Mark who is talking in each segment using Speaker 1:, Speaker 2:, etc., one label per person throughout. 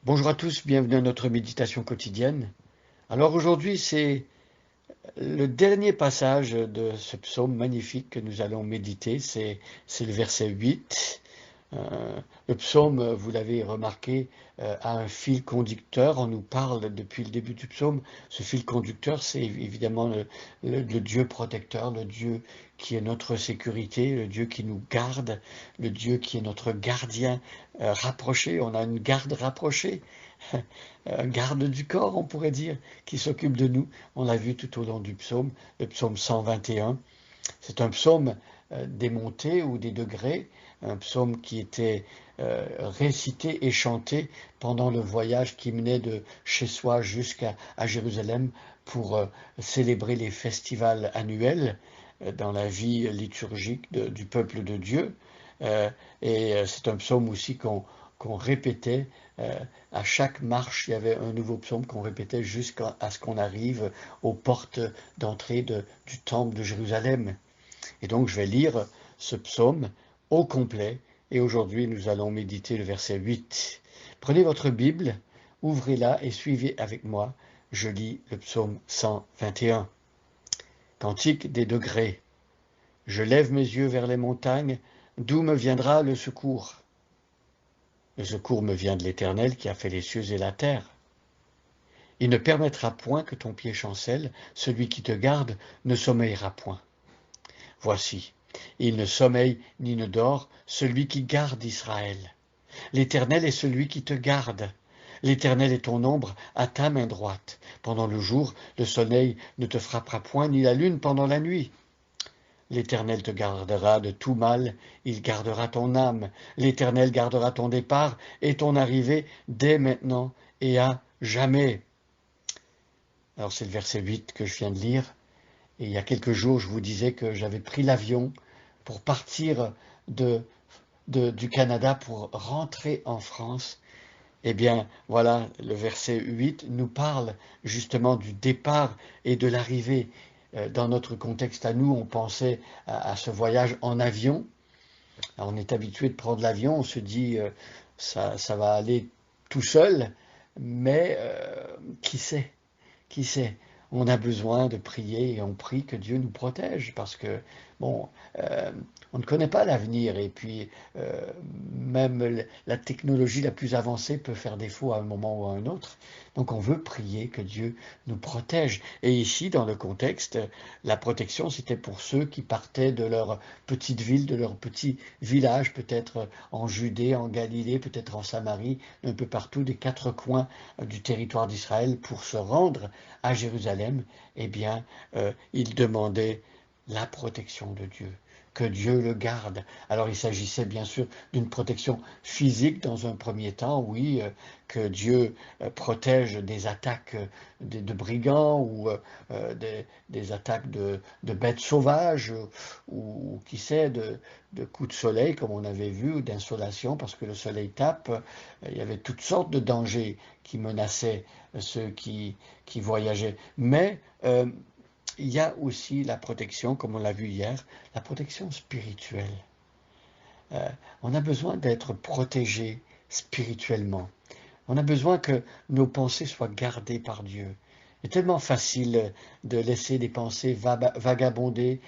Speaker 1: Bonjour à tous, bienvenue à notre méditation quotidienne. Alors aujourd'hui, c'est le dernier passage de ce psaume magnifique que nous allons méditer, c'est le verset 8. Le psaume, vous l'avez remarqué, a un fil conducteur. On nous parle depuis le début du psaume. Ce fil conducteur, c'est évidemment le Dieu protecteur, le Dieu qui est notre sécurité, le Dieu qui nous garde, le Dieu qui est notre gardien rapproché. On a une garde rapprochée, un garde du corps, on pourrait dire, qui s'occupe de nous. On l'a vu tout au long du psaume, le psaume 121. C'est un psaume des montées ou des degrés, un psaume qui était récité et chanté pendant le voyage qui menait de chez soi jusqu'à Jérusalem pour célébrer les festivals annuels dans la vie liturgique du peuple de Dieu. C'est un psaume aussi qu'on répétait à chaque marche. Il y avait un nouveau psaume qu'on répétait jusqu'à ce qu'on arrive aux portes d'entrée du temple de Jérusalem. Et donc je vais lire ce psaume au complet et aujourd'hui nous allons méditer le verset 8. Prenez votre Bible, ouvrez-la et suivez avec moi. Je lis le psaume 121. Cantique des degrés. Je lève mes yeux vers les montagnes, d'où me viendra le secours? Le secours me vient de l'Éternel qui a fait les cieux et la terre. Il ne permettra point que ton pied chancelle, celui qui te garde ne sommeillera point. Voici, il ne sommeille ni ne dort, celui qui garde Israël. L'Éternel est celui qui te garde. L'Éternel est ton ombre à ta main droite. Pendant le jour, le soleil ne te frappera point, ni la lune pendant la nuit. L'Éternel te gardera de tout mal, il gardera ton âme. L'Éternel gardera ton départ et ton arrivée dès maintenant et à jamais. Alors c'est le verset 8 que je viens de lire. Et il y a quelques jours, je vous disais que j'avais pris l'avion pour partir du Canada pour rentrer en France. Eh bien, voilà, le verset 8 nous parle justement du départ et de l'arrivée. Dans notre contexte à nous, on pensait à ce voyage en avion. Alors, on est habitué de prendre l'avion, on se dit ça va aller tout seul, mais qui sait? Qui sait? On a besoin de prier et on prie que Dieu nous protège parce que, bon, euh, on ne connaît pas l'avenir et puis euh, même la technologie la plus avancée peut faire défaut à un moment ou à un autre. Donc on veut prier que Dieu nous protège. Et ici, dans le contexte, la protection, c'était pour ceux qui partaient de leur petite ville, de leur petit village, peut-être en Judée, en Galilée, peut-être en Samarie, un peu partout, des quatre coins du territoire d'Israël pour se rendre à Jérusalem, eh bien, il demandait la protection de Dieu, que Dieu le garde. Alors il s'agissait bien sûr d'une protection physique dans un premier temps, oui, que Dieu protège des attaques de brigands ou des attaques de bêtes sauvages ou qui sait, de coups de soleil comme on avait vu ou d'insolation parce que le soleil tape. Il y avait toutes sortes de dangers qui menaçaient ceux qui voyageaient. Mais il y a aussi la protection, comme on l'a vu hier, la protection spirituelle. Euh, on a besoin d'être protégé spirituellement. On a besoin que nos pensées soient gardées par Dieu. C'est tellement facile de laisser des pensées vagabonder,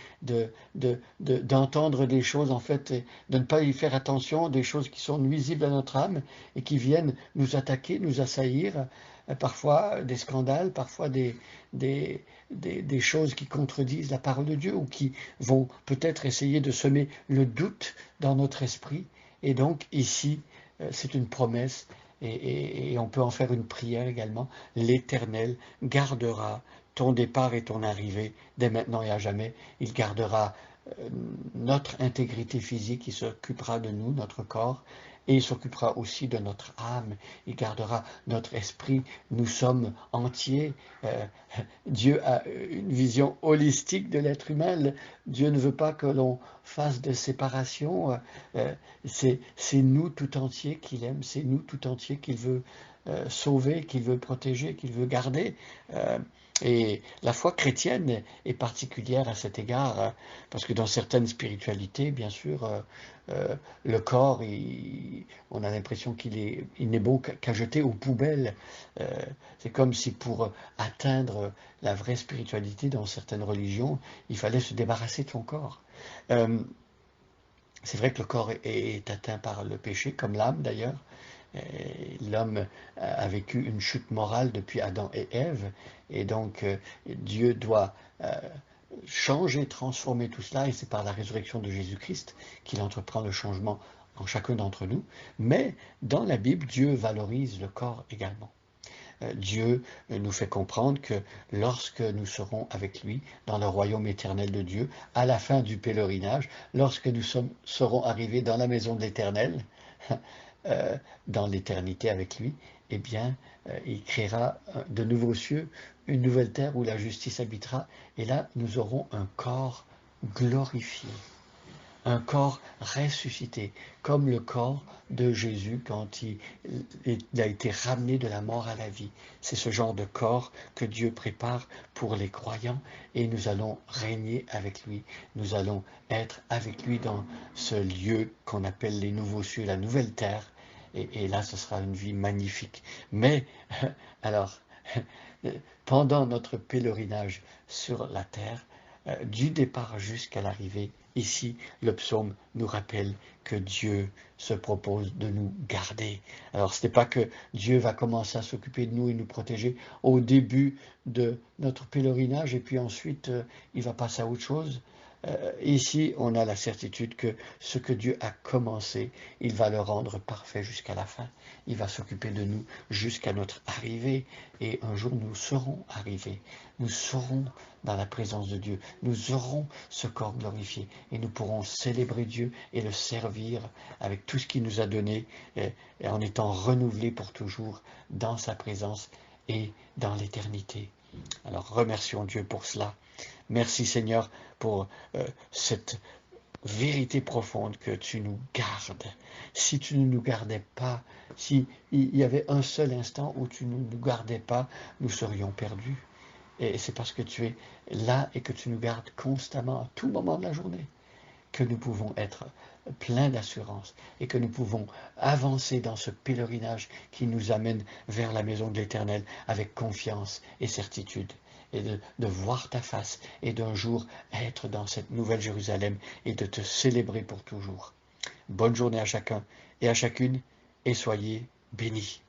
Speaker 1: d'entendre des choses en fait, et de ne pas y faire attention, des choses qui sont nuisibles à notre âme et qui viennent nous attaquer, nous assaillir, parfois des scandales, parfois des choses qui contredisent la parole de Dieu ou qui vont peut-être essayer de semer le doute dans notre esprit. Et donc ici, c'est une promesse et on peut en faire une prière également. L'Éternel gardera ton départ et ton arrivée dès maintenant et à jamais. Il gardera notre intégrité physique, il s'occupera de nous, notre corps, et il s'occupera aussi de notre âme, il gardera notre esprit. Nous sommes entiers. Euh, Dieu a une vision holistique de l'être humain. Dieu ne veut pas que l'on fasse de séparation. C'est nous tout entiers qu'il aime, c'est nous tout entiers qu'il veut sauver, qu'il veut protéger, qu'il veut garder. Et la foi chrétienne est particulière à cet égard, parce que dans certaines spiritualités, bien sûr, le corps, on a l'impression il n'est beau qu'à jeter aux poubelles. C'est comme si pour atteindre la vraie spiritualité dans certaines religions, il fallait se débarrasser de son corps. C'est vrai que le corps est atteint par le péché, comme l'âme d'ailleurs. L'homme a vécu une chute morale depuis Adam et Ève, et donc Dieu doit changer, transformer tout cela, et c'est par la résurrection de Jésus-Christ qu'il entreprend le changement en chacun d'entre nous. Mais dans la Bible, Dieu valorise le corps également. Dieu nous fait comprendre que lorsque nous serons avec lui dans le royaume éternel de Dieu, à la fin du pèlerinage, lorsque nous serons arrivés dans la maison de l'Éternel, dans l'éternité avec lui, eh bien, il créera de nouveaux cieux, une nouvelle terre où la justice habitera, et là, nous aurons un corps glorifié, un corps ressuscité, comme le corps de Jésus quand il a été ramené de la mort à la vie. C'est ce genre de corps que Dieu prépare pour les croyants, et nous allons régner avec lui. Nous allons être avec lui dans ce lieu qu'on appelle les nouveaux cieux, la nouvelle terre, et là, ce sera une vie magnifique. Mais, alors, pendant notre pèlerinage sur la terre, du départ jusqu'à l'arrivée, ici, le psaume nous rappelle que Dieu se propose de nous garder. Alors, ce n'est pas que Dieu va commencer à s'occuper de nous et nous protéger au début de notre pèlerinage, et puis ensuite, il va passer à autre chose. Ici, on a la certitude que ce que Dieu a commencé, il va le rendre parfait jusqu'à la fin. Il va s'occuper de nous jusqu'à notre arrivée. Et un jour, nous serons arrivés. Nous serons dans la présence de Dieu. Nous aurons ce corps glorifié. Et nous pourrons célébrer Dieu et le servir avec tout ce qu'il nous a donné, et en étant renouvelés pour toujours dans sa présence et dans l'éternité. Alors, remercions Dieu pour cela. Merci Seigneur pour cette vérité profonde que tu nous gardes. Si tu ne nous gardais pas, s'il y avait un seul instant où tu ne nous gardais pas, nous serions perdus. Et c'est parce que tu es là et que tu nous gardes constamment à tout moment de la journée que nous pouvons être pleins d'assurance et que nous pouvons avancer dans ce pèlerinage qui nous amène vers la maison de l'Éternel avec confiance et certitude, et de voir ta face et d'un jour être dans cette nouvelle Jérusalem et de te célébrer pour toujours. Bonne journée à chacun et à chacune, et soyez bénis.